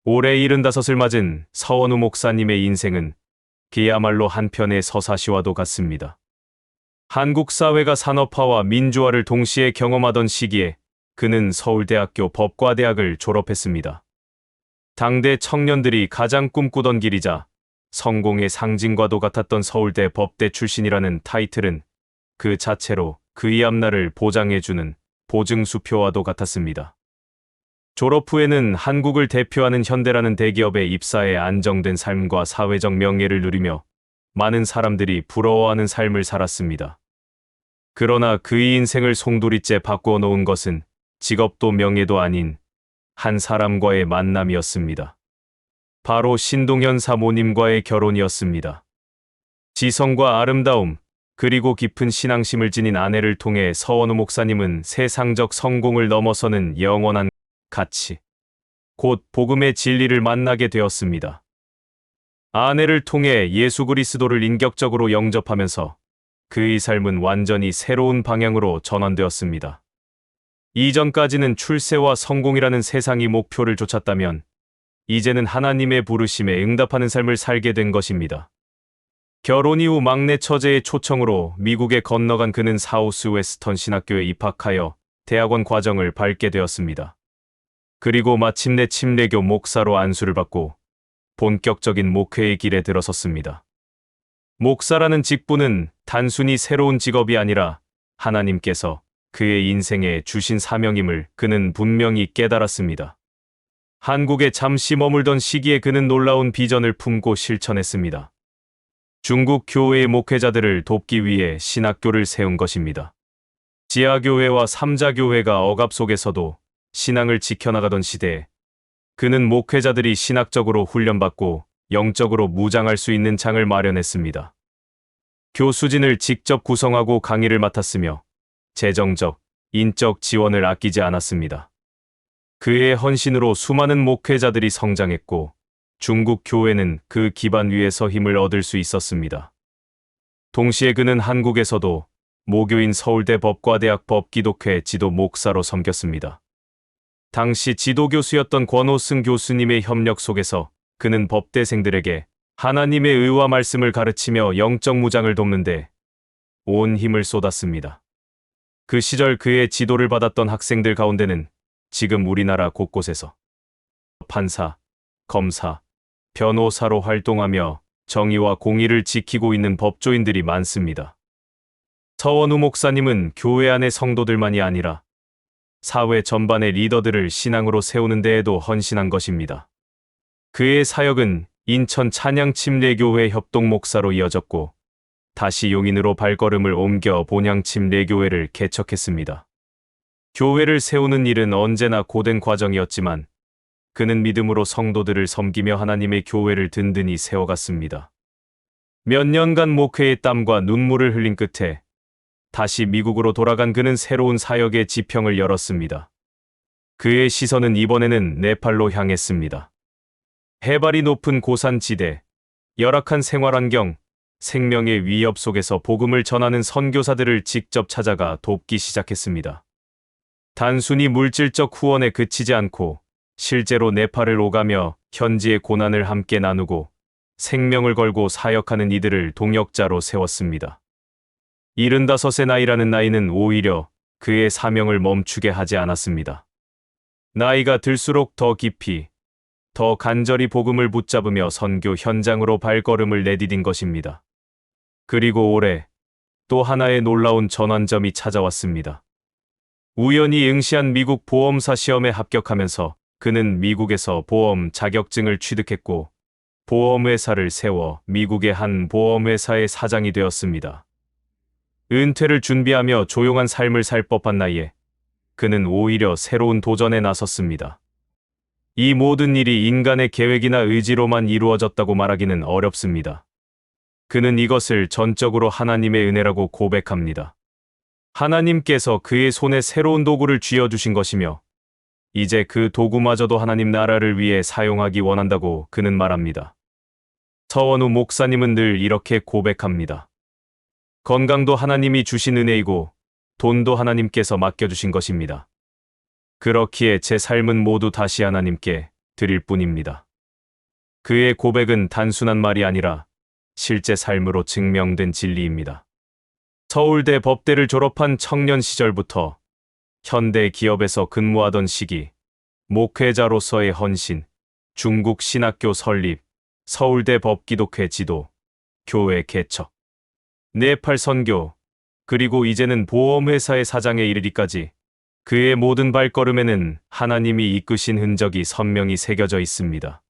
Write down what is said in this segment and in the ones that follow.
올해 75을 맞은 서원우 목사님의 인생은 그야말로 한편의 서사시와도 같습니다. 한국 사회가 산업화와 민주화를 동시에 경험하던 시기에 그는 서울대학교 법과대학을 졸업했습니다. 당대 청년들이 가장 꿈꾸던 길이자 성공의 상징과도 같았던 서울대 법대 출신이라는 타이틀은 그 자체로 그의 앞날을 보장해주는 보증수표와도 같았습니다. 졸업 후에는 한국을 대표하는 현대라는 대기업에 입사해 안정된 삶과 사회적 명예를 누리며 많은 사람들이 부러워하는 삶을 살았습니다. 그러나 그의 인생을 송두리째 바꾸어 놓은 것은 직업도 명예도 아닌 한 사람과의 만남이었습니다. 바로 신동현 사모님과의 결혼이었습니다. 지성과 아름다움, 그리고 깊은 신앙심을 지닌 아내를 통해 서원우 목사님은 세상적 성공을 넘어서는 영원한 가치, 곧 복음의 진리를 만나게 되었습니다. 아내를 통해 예수 그리스도를 인격적으로 영접하면서 그의 삶은 완전히 새로운 방향으로 전환되었습니다. 이전까지는 출세와 성공이라는 세상이 목표를 좇았다면 이제는 하나님의 부르심에 응답하는 삶을 살게 된 것입니다. 결혼 이후 막내 처제의 초청으로 미국에 건너간 그는 사우스 웨스턴 신학교에 입학하여 대학원 과정을 밟게 되었습니다. 그리고 마침내 침례교 목사로 안수를 받고 본격적인 목회의 길에 들어섰습니다. 목사라는 직분은 단순히 새로운 직업이 아니라 하나님께서 그의 인생에 주신 사명임을 그는 분명히 깨달았습니다. 한국에 잠시 머물던 시기에 그는 놀라운 비전을 품고 실천했습니다. 중국 교회의 목회자들을 돕기 위해 신학교를 세운 것입니다. 지하교회와 삼자교회가 억압 속에서도 신앙을 지켜나가던 시대에 그는 목회자들이 신학적으로 훈련받고 영적으로 무장할 수 있는 장을 마련했습니다. 교수진을 직접 구성하고 강의를 맡았으며 재정적, 인적 지원을 아끼지 않았습니다. 그의 헌신으로 수많은 목회자들이 성장했고 중국 교회는 그 기반 위에서 힘을 얻을 수 있었습니다. 동시에 그는 한국에서도 모교인 서울대 법과대학 법기독회 지도 목사로 섬겼습니다. 당시 지도교수였던 권오승 교수님의 협력 속에서 그는 법대생들에게 하나님의 의와 말씀을 가르치며 영적 무장을 돕는데 온 힘을 쏟았습니다. 그 시절 그의 지도를 받았던 학생들 가운데는 지금 우리나라 곳곳에서 판사, 검사, 변호사로 활동하며 정의와 공의를 지키고 있는 법조인들이 많습니다. 서원우 목사님은 교회 안의 성도들만이 아니라 사회 전반의 리더들을 신앙으로 세우는 데에도 헌신한 것입니다. 그의 사역은 인천 찬양침례교회 협동목사로 이어졌고 다시 용인으로 발걸음을 옮겨 본향침례교회를 개척했습니다. 교회를 세우는 일은 언제나 고된 과정이었지만 그는 믿음으로 성도들을 섬기며 하나님의 교회를 든든히 세워갔습니다. 몇 년간 목회의 땀과 눈물을 흘린 끝에 다시 미국으로 돌아간 그는 새로운 사역의 지평을 열었습니다. 그의 시선은 이번에는 네팔로 향했습니다. 해발이 높은 고산지대, 열악한 생활환경, 생명의 위협 속에서 복음을 전하는 선교사들을 직접 찾아가 돕기 시작했습니다. 단순히 물질적 후원에 그치지 않고 실제로 네팔을 오가며 현지의 고난을 함께 나누고 생명을 걸고 사역하는 이들을 동역자로 세웠습니다. 75의 나이라는 나이는 오히려 그의 사명을 멈추게 하지 않았습니다. 나이가 들수록 더 깊이, 더 간절히 복음을 붙잡으며 선교 현장으로 발걸음을 내디딘 것입니다. 그리고 올해 또 하나의 놀라운 전환점이 찾아왔습니다. 우연히 응시한 미국 보험사 시험에 합격하면서 그는 미국에서 보험 자격증을 취득했고 보험회사를 세워 미국의 한 보험회사의 사장이 되었습니다. 은퇴를 준비하며 조용한 삶을 살 법한 나이에 그는 오히려 새로운 도전에 나섰습니다. 이 모든 일이 인간의 계획이나 의지로만 이루어졌다고 말하기는 어렵습니다. 그는 이것을 전적으로 하나님의 은혜라고 고백합니다. 하나님께서 그의 손에 새로운 도구를 쥐어주신 것이며 이제 그 도구마저도 하나님 나라를 위해 사용하기 원한다고 그는 말합니다. 서원우 목사님은 늘 이렇게 고백합니다. 건강도 하나님이 주신 은혜이고 돈도 하나님께서 맡겨주신 것입니다. 그렇기에 제 삶은 모두 다시 하나님께 드릴 뿐입니다. 그의 고백은 단순한 말이 아니라 실제 삶으로 증명된 진리입니다. 서울대 법대를 졸업한 청년 시절부터 현대 기업에서 근무하던 시기, 목회자로서의 헌신, 중국 신학교 설립, 서울대 법기독회 지도, 교회 개척, 네팔 선교, 그리고 이제는 보험회사의 사장에 이르기까지 그의 모든 발걸음에는 하나님이 이끄신 흔적이 선명히 새겨져 있습니다.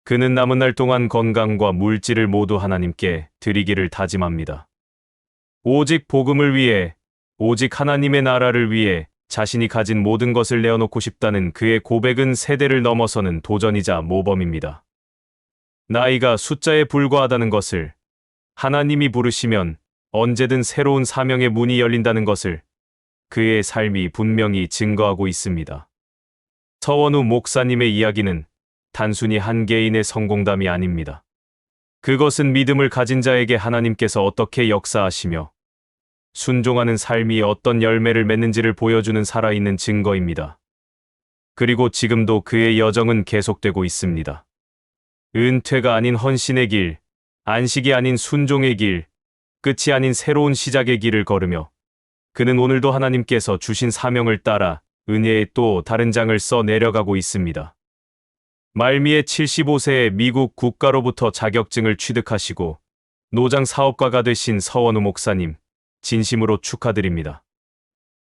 그는 남은 날 동안 건강과 물질을 모두 하나님께 드리기를 다짐합니다. 오직 복음을 위해, 오직 하나님의 나라를 위해 자신이 가진 모든 것을 내어놓고 싶다는 그의 고백은 세대를 넘어서는 도전이자 모범입니다. 나이가 숫자에 불과하다는 것을, 하나님이 부르시면 언제든 새로운 사명의 문이 열린다는 것을 그의 삶이 분명히 증거하고 있습니다. 서원우 목사님의 이야기는 단순히 한 개인의 성공담이 아닙니다. 그것은 믿음을 가진 자에게 하나님께서 어떻게 역사하시며 순종하는 삶이 어떤 열매를 맺는지를 보여주는 살아있는 증거입니다. 그리고 지금도 그의 여정은 계속되고 있습니다. 은퇴가 아닌 헌신의 길, 안식이 아닌 순종의 길, 끝이 아닌 새로운 시작의 길을 걸으며 그는 오늘도 하나님께서 주신 사명을 따라 은혜의 또 다른 장을 써 내려가고 있습니다. 말미에 75세에 미국 국가로부터 자격증을 취득하시고 노장 사업가가 되신 서원우 목사님, 진심으로 축하드립니다.